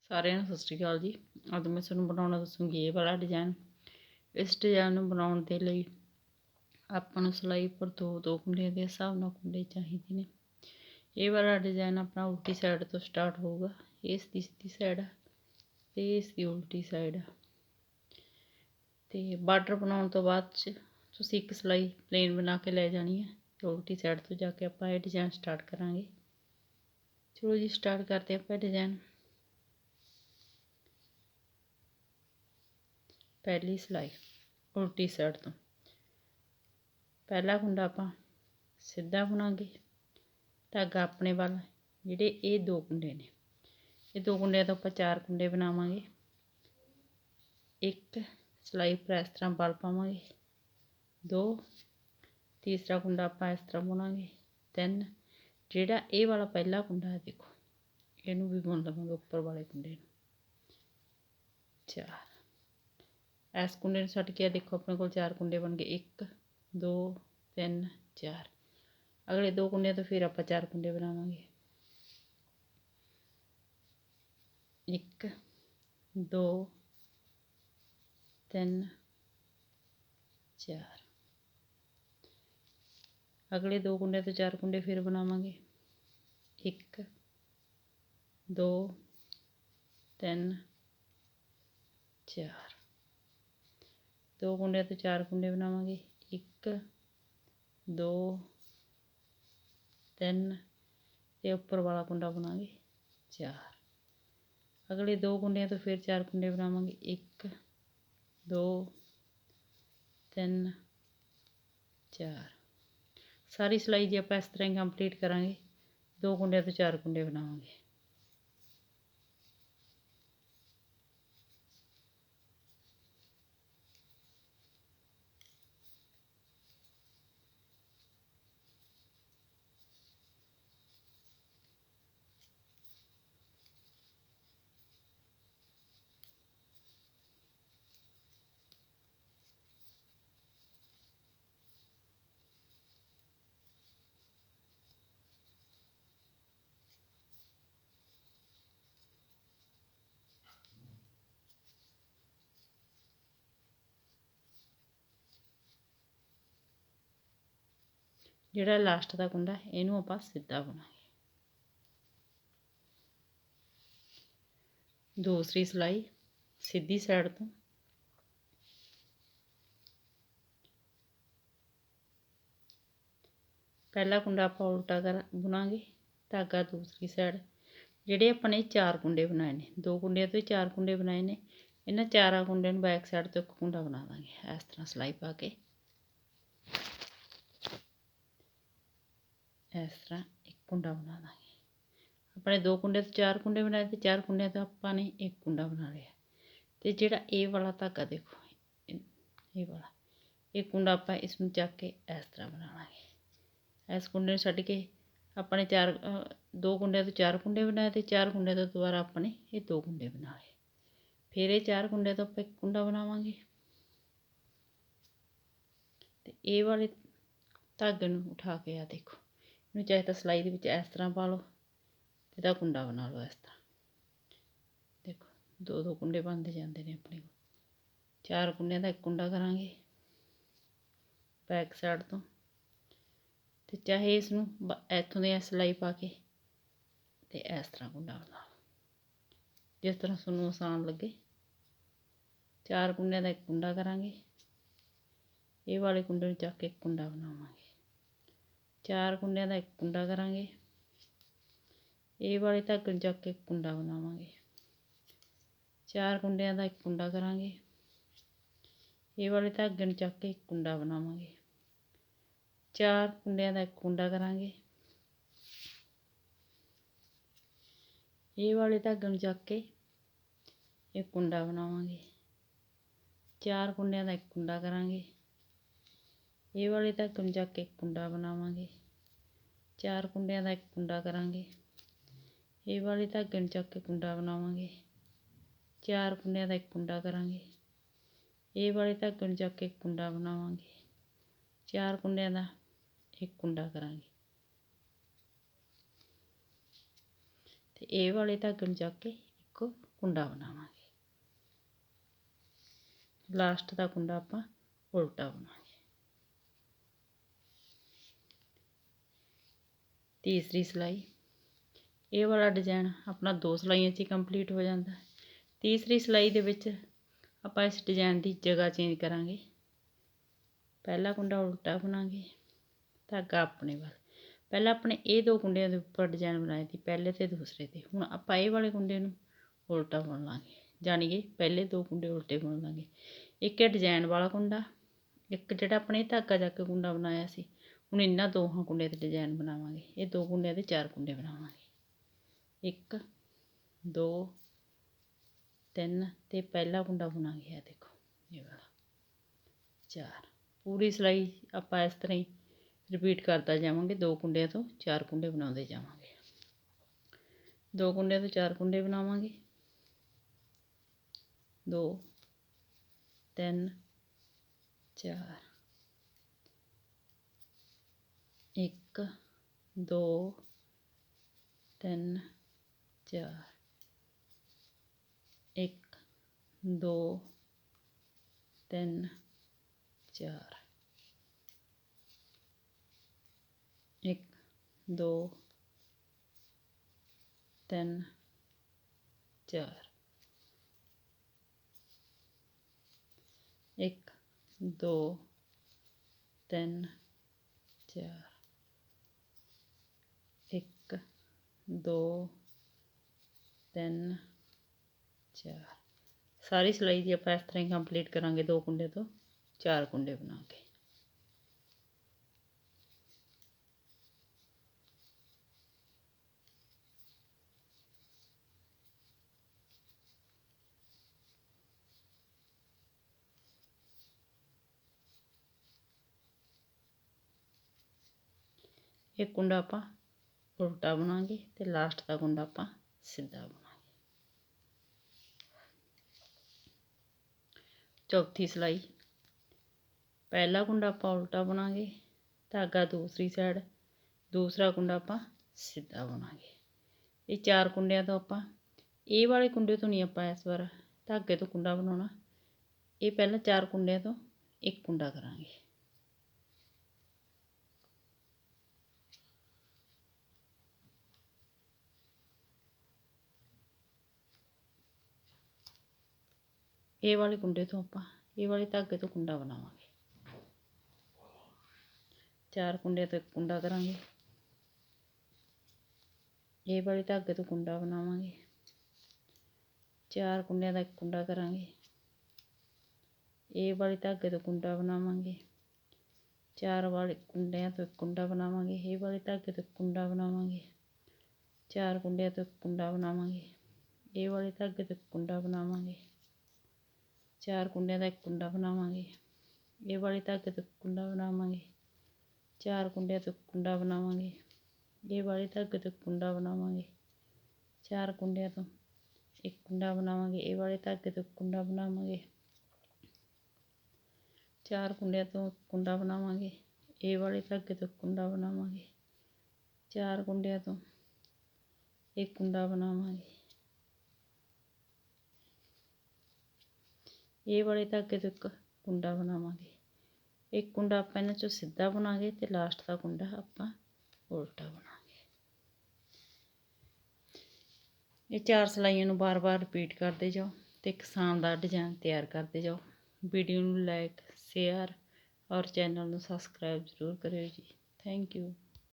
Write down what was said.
ਸਾਰਿਆਂ ਨੂੰ ਸਤਿ ਸ਼੍ਰੀ ਅਕਾਲ ਜੀ। ਅੱਜ ਮੈਂ ਤੁਹਾਨੂੰ ਬਣਾਉਣਾ ਦੱਸੂਗੀ ਇਹ ਵਾਲਾ ਡਿਜ਼ਾਈਨ। ਇਸ ਡਿਜ਼ਾਈਨ ਨੂੰ ਬਣਾਉਣ ਦੇ ਲਈ ਆਪਾਂ ਨੂੰ ਸਿਲਾਈ ਪਰ ਦੋ ਕੁੰਡਿਆਂ ਦੇ ਹਿਸਾਬ ਨਾਲ ਕੁੰਡੇ ਚਾਹੀਦੇ ਨੇ। ਇਹ ਵਾਲਾ ਡਿਜ਼ਾਈਨ ਆਪਣਾ ਉਲਟੀ ਸਾਈਡ ਤੋਂ ਸਟਾਰਟ ਹੋਊਗਾ। ਇਸ ਦੀ ਸਿੱਧੀ ਸਾਈਡ ਤੇ ਇਸ ਦੀ ਉਲਟੀ ਸਾਈਡ। ਤੇ ਬਾਰਡਰ ਬਣਾਉਣ ਤੋਂ ਬਾਅਦ ਤੁਸੀਂ ਇੱਕ ਸਿਲਾਈ ਪਲੇਨ ਬਣਾ ਕੇ ਲੈ ਜਾਣੀ ਹੈ ਤੇ ਉਲਟੀ ਸਾਈਡ ਤੋਂ ਜਾ ਕੇ ਆਪਾਂ ਇਹ ਡਿਜ਼ਾਈਨ ਸਟਾਰਟ ਕਰਾਂਗੇ। ਚਲੋ ਜੀ ਸਟਾਰਟ ਕਰਦੇ ਆਪਾਂ ਡਿਜ਼ਾਈਨ। पहली सिलाई उल्टी साइड तो पहला कुंडा आपां सीधा बुनांगे। धागा अपने वाल जिहड़े ये दो कुंडे ने, ये दो कुंडियां तो आपां चार कुंडे बनावांगे। एक सिलाई पर इस तरह बल पावांगे, दो तीसरा कुंडा आपां इस तरह बुनांगे, तीन जिहड़ा ये वाला पहला कुंडा है देखो इहनूं भी बुन लवांगे उपर वाले कुंडे नूं, चार। इस कुंडे नूं छड्ड के देखो अपने कोल चार कुंडे बन गए, एक दो तीन चार। अगले दो कुंडे तो फिर आप चार कुंडे बनावांगे, एक दो तीन चार। अगले दो कुंडे तो चार कुंडे फिर बनावांगे, एक दो तीन चार। दो कुंडे तो चार कुंडे बनावांगे, एक दो तीन ते उपर वाला कुंडा बनांगे चार। अगले दो कुंडे तो फिर चार कुंडे बनावांगे, एक दो तीन चार। सारी सिलाई जी आप इस तरह ही कंप्लीट करांगे। दो कुंडे तो चार कुंडे बनावांगे। ਜਿਹੜਾ ਲਾਸਟ ਦਾ ਕੁੰਡਾ ਇਹਨੂੰ ਆਪਾਂ ਸਿੱਧਾ ਬਣਾਂਗੇ। दूसरी सिलाई सीधी साइड तो पहला कुंडा आप उल्टा कर बुनांगे, धागा दूसरी साइड। ਜਿਹੜੇ अपने चार कुंडे बनाए ने, दो कुंडिया तो चार कुंडे बनाए ने, इन्हां चार कुंडे नूं बैक साइड तो एक कुंडा बना देंगे। इस तरह सिलाई पा के इस तरह एक कुंडा बना देंगे। अपने दो कुंडे तो चार कुंडे बनाए थे, चार कुंडे तो आपने एक कुंडा बना लिया। तो जिहड़ा ये वाला धागा देखो ये वाला एक कुंडा आप इसमें चक के इस तरह बना लेंगे। इस कुंडे छड्ड के अपने चार दो कुंडे तो चार कुंडे बनाए थे, चार कुंडे तो दोबारा अपने ये दो कुंडे बना लए। फिर ये चार कुंडे तो आप एक कुंडा बनावांगे। तो ये वाले धागे नूं उठा के आ देखो, इन्हूं चाहे तो सिलाई दे विच इस तरह पा लो, ਇਹਦਾ कुंडा बना लो इस तरह। देखो दो दो कुंडे बनते जाते हैं अपने को। चार कुंडिया का एक कुंडा करांगे बैक साइड तो, ते चाहे इसनूं इत्थों दी सिलाई पा के ते इस तरह कुंडा बना लो, जिस तरह तुहानूं आसान लगे। चार कुंडिया का एक कुंडा करांगे, ये वाले कुंडे नूं चक के एक कुंडा बनावांगे। चार कुंडिया का एक कुंडा करांगे, ये वाले धागे नूं चक के एक कुंडा बनावांगे। चार कुंडिया का एक कुंडा करांगे, ये वाले धागे नूं चक के एक कुंडा बनावांगे। चार कुंडिया का एक कुंडा करांगे, ये वाले धागे नूं चक के एक कुंडा बनावांगे। चार कुंडिया का एक कुंडा करांगे, ये वाले धागे नूं चक के एक कुंडा बनावांगे। चार कुंडिया का एक कुंडा करांगे, ये वाले धागे नूं चक के कुंडा बनावांगे। चार कुंडिया का एक कुंडा करांगे, ये वाले धागे नूं चक के एक कुंडा बनावांगे। चार कुंडिया का एक कुंडा करांगे, ते ये वाले धागे नूं चक के एक ਇੱਕ ਕੁੰਡਾ ਬਣਾਵਾਂਗੇ। ਲਾਸਟ ਦਾ ਕੁੰਡਾ ਆਪਾਂ ਉਲਟਾ ਬਣਾਵਾਂਗੇ। ਤੀਸਰੀ ਸਿਲਾਈ, ਇਹ ਵਾਲਾ ਡਿਜ਼ਾਈਨ ਆਪਣਾ 2 ਸਿਲਾਈਆਂ 'ਚ ਹੀ ਕੰਪਲੀਟ ਹੋ ਜਾਂਦਾ। ਤੀਸਰੀ ਸਿਲਾਈ ਦੇ ਵਿੱਚ ਆਪਾਂ ਇਸ ਡਿਜ਼ਾਈਨ ਦੀ ਜਗ੍ਹਾ ਚੇਂਜ ਕਰਾਂਗੇ। ਪਹਿਲਾ ਕੁੰਡਾ ਉਲਟਾ ਬਣਾਂਗੇ, ਧਾਗਾ ਆਪਣੇ ਵੱਲ। ਪਹਿਲਾਂ ਆਪਣੇ ਇਹ 2 ਕੁੰਡਿਆਂ ਦੇ ਉੱਪਰ ਡਿਜ਼ਾਈਨ ਬਣਾਏ ਸੀ, ਪਹਿਲੇ ਤੇ ਦੂਸਰੇ ਤੇ। ਹੁਣ ਆਪਾਂ ਇਹ ਵਾਲੇ ਕੁੰਡੇ ਨੂੰ ਉਲਟਾ ਬੁਣ ਲਾਂਗੇ, ਜਾਣੀ ਕਿ ਪਹਿਲੇ 2 ਕੁੰਡੇ ਉਲਟੇ ਬੁਣ ਲਾਂਗੇ। ਇੱਕ ਇਹ ਡਿਜ਼ਾਈਨ ਵਾਲਾ ਕੁੰਡਾ, ਇੱਕ ਜਿਹੜਾ ਆਪਣੇ ਧਾਗਾ ਚੱਕ ਕੇ ਕੁੰਡਾ ਬਣਾਇਆ ਸੀ। ਹੁਣ ਇਹਨਾਂ ਦੋਹਾਂ ਕੁੰਡਿਆਂ ਤੇ ਡਿਜ਼ਾਈਨ ਬਣਾਵਾਂਗੇ। ਇਹ 2 ਕੁੰਡਿਆਂ ਦੇ 4 ਕੁੰਡੇ ਬਣਾਵਾਂਗੇ। 1 2 3 ਤੇ ਪਹਿਲਾ ਕੁੰਡਾ ਬੁਣਾਂਗੇ। ਇਹ ਦੇਖੋ, ਇਹ ਵਾਲਾ 4। ਪੂਰੀ ਸਿਲਾਈ ਆਪਾਂ ਇਸ ਤਰ੍ਹਾਂ ਹੀ ਰਿਪੀਟ ਕਰਦਾ ਜਾਵਾਂਗੇ। 2 ਕੁੰਡਿਆਂ ਤੋਂ 4 ਕੁੰਡੇ ਬਣਾਉਂਦੇ ਜਾਵਾਂਗੇ। 2 ਕੁੰਡਿਆਂ ਤੋਂ 4 ਕੁੰਡੇ ਬਣਾਵਾਂਗੇ। 2 3 4 1 2 3 4 1 2 3 4 1 2 3 4 1 2 3 4 1 2 3 4। ਸਾਰੀ ਸਿਲਾਈ ਦੀ ਆਪਾਂ ਇਸ ਤਰ੍ਹਾਂ ਹੀ ਕੰਪਲੀਟ ਕਰਾਂਗੇ। 2 ਕੁੰਡੇ ਤੋਂ 4 ਕੁੰਡੇ ਬਣਾ ਕੇ। ਇੱਕ ਕੁੰਡਾ ਆਪਾਂ ਉਲਟਾ ਬਣਾਂਗੇ ਤੇ ਲਾਸਟ ਦਾ ਕੁੰਡਾ ਆਪਾਂ ਸਿੱਧਾ ਬਣਾਂਗੇ। ਚੌਥੀ ਸਿਲਾਈ, ਪਹਿਲਾ ਕੁੰਡਾ ਆਪਾਂ ਉਲਟਾ ਬਣਾਂਗੇ, ਧਾਗਾ ਦੂਸਰੀ ਸਾਈਡ, ਦੂਸਰਾ ਕੁੰਡਾ ਆਪਾਂ ਸਿੱਧਾ ਬਣਾਂਗੇ। ਇਹ 4 ਕੁੰਡਿਆਂ ਤੋਂ ਆਪਾਂ ਇਹ ਵਾਲੇ ਕੁੰਡੇ ਤੋਂ ਨਹੀਂ ਆਪਾਂ ਇਸ ਵਾਰ ਧਾਗੇ ਤੋਂ ਕੁੰਡਾ ਬਣਾਉਣਾ। ਇਹ ਪਹਿਲਾਂ 4 ਕੁੰਡਿਆਂ ਤੋਂ ਇੱਕ ਕੁੰਡਾ ਕਰਾਂਗੇ। ਇਹ ਵਾਲੇ ਕੁੰਡੇ ਤੋਂ ਆਪਾਂ ਇਹ ਵਾਲੇ ਧਾਗੇ ਤੋਂ ਕੁੰਡਾ ਬਣਾਵਾਂਗੇ। 4 ਕੁੰਡਿਆਂ ਤੋਂ ਇੱਕ ਕੁੰਡਾ ਕਰਾਂਗੇ। ਇਹ ਵਾਲੇ ਧਾਗੇ ਤੋਂ ਕੁੰਡਾ ਬਣਾਵਾਂਗੇ। 4 ਕੁੰਡਿਆਂ ਦਾ ਇੱਕ ਕੁੰਡਾ ਕਰਾਂਗੇ। ਇਹ ਵਾਲੇ ਧਾਗੇ ਤੋਂ ਕੁੰਡਾ ਬਣਾਵਾਂਗੇ। 4 ਵਾਲੇ ਕੁੰਡਿਆਂ ਤੋਂ ਇੱਕ ਕੁੰਡਾ ਬਣਾਵਾਂਗੇ। ਇਹ ਵਾਲੇ ਧਾਗੇ ਤੋਂ ਕੁੰਡਾ ਬਣਾਵਾਂਗੇ। 4 ਕੁੰਡਿਆਂ ਤੋਂ ਇੱਕ ਕੁੰਡਾ ਬਣਾਵਾਂਗੇ। ਇਹ ਵਾਲੇ ਧਾਗੇ ਤੋਂ ਕੁੰਡਾ ਬਣਾਵਾਂਗੇ। 4 ਕੁੰਡਿਆਂ ਦਾ ਇੱਕ ਕੁੰਡਾ ਬਣਾਵਾਂਗੇ। ਇਹ ਵਾਲੇ ਧਾਗੇ ਤੋਂ ਕੁੰਡਾ ਬਣਾਵਾਂਗੇ। 4 ਕੁੰਡਿਆਂ ਤੋਂ ਕੁੰਡਾ ਬਣਾਵਾਂਗੇ। ਇਹ ਵਾਲੇ ਧਾਗੇ ਤੋਂ ਕੁੰਡਾ ਬਣਾਵਾਂਗੇ। 4 ਕੁੰਡਿਆਂ ਤੋਂ ਇੱਕ ਕੁੰਡਾ ਬਣਾਵਾਂਗੇ। ਇਹ ਵਾਲੇ ਧਾਗੇ ਤੋਂ ਕੁੰਡਾ ਬਣਾਵਾਂਗੇ। 4 ਕੁੰਡਿਆਂ ਤੋਂ ਕੁੰਡਾ ਬਣਾਵਾਂਗੇ। ਇਹ ਵਾਲੇ ਧਾਗੇ ਤੋਂ ਕੁੰਡਾ ਬਣਾਵਾਂਗੇ। 4 ਕੁੰਡਿਆਂ ਤੋਂ ਇੱਕ ਕੁੰਡਾ ਬਣਾਵਾਂਗੇ। ਇਹ ਵਾਲੇ ਧਾਗੇ ਤੋਂ ਇੱਕ ਕੁੰਡਾ ਬਣਾਵਾਂਗੇ। ਇੱਕ ਕੁੰਡਾ ਆਪਾਂ ਇਹਨਾਂ ਚੋਂ ਸਿੱਧਾ ਬਣਾਵਾਂਗੇ ਤੇ ਲਾਸਟ ਦਾ ਕੁੰਡਾ ਆਪਾਂ ਉਲਟਾ ਬਣਾਵਾਂਗੇ। ਇਹ 4 ਸਿਲਾਈਆਂ ਨੂੰ ਬਾਰ-ਬਾਰ ਰਿਪੀਟ ਕਰਦੇ ਜਾਓ ਤੇ ਇੱਕ ਸ਼ਾਨਦਾਰ ਡਿਜ਼ਾਈਨ ਤਿਆਰ ਕਰਦੇ ਜਾਓ। ਵੀਡੀਓ ਨੂੰ ਲਾਈਕ, ਸ਼ੇਅਰ ਔਰ ਚੈਨਲ ਨੂੰ ਸਬਸਕ੍ਰਾਈਬ ਜ਼ਰੂਰ ਕਰਿਓ ਜੀ। Thank you.